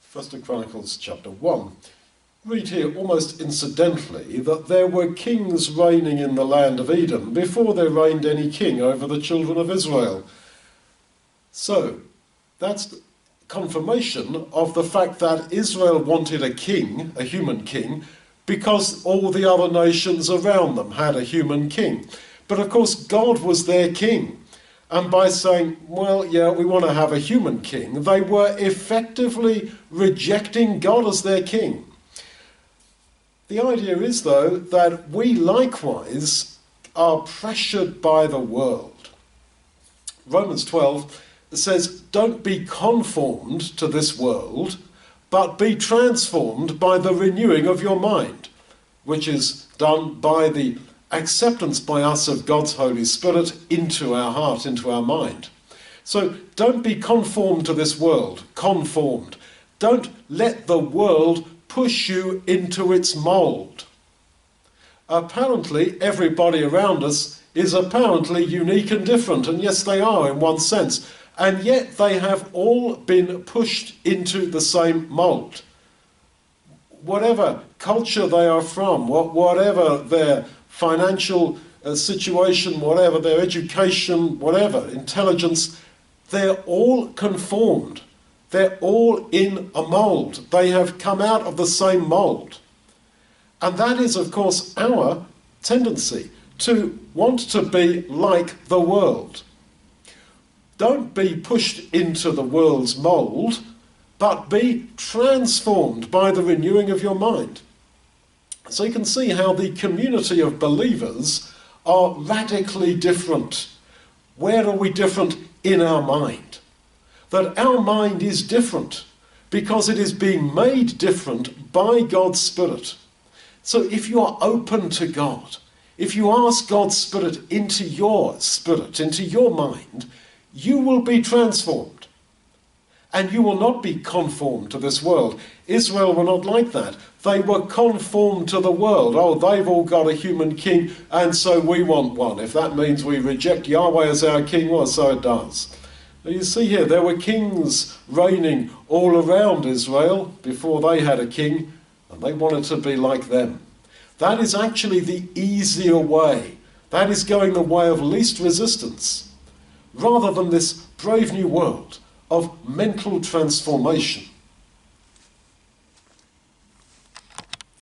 First of Chronicles chapter 1. Read here almost incidentally that there were kings reigning in the land of Edom before there reigned any king over the children of Israel. So that's confirmation of the fact that Israel wanted a king, a human king, because all the other nations around them had a human king. But of course God was their king. And by saying, well, yeah, we want to have a human king, they were effectively rejecting God as their king. The idea is, though, that we likewise are pressured by the world. Romans 12 says, don't be conformed to this world, but be transformed by the renewing of your mind, which is done by the acceptance by us of God's Holy Spirit into our heart, into our mind. So don't be conformed to this world, conformed. Don't let the world push you into its mould. Apparently, everybody around us is apparently unique and different, and yes, they are in one sense, and yet they have all been pushed into the same mould. Whatever culture they are from, whatever their financial situation, whatever their education, whatever, intelligence, they're all conformed. They're all in a mould. They have come out of the same mould. And that is, of course, our tendency to want to be like the world. Don't be pushed into the world's mould, but be transformed by the renewing of your mind. So you can see how the community of believers are radically different. Where are we different? In our mind. That our mind is different because it is being made different by God's Spirit. So if you are open to God, if you ask God's Spirit, into your mind, you will be transformed. And you will not be conformed to this world. Israel were not like that. They were conformed to the world. Oh, they've all got a human king, and so we want one. If that means we reject Yahweh as our king, well, so it does. Now you see here, there were kings reigning all around Israel before they had a king, and they wanted to be like them. That is actually the easier way. That is going the way of least resistance, rather than this brave new world of mental transformation.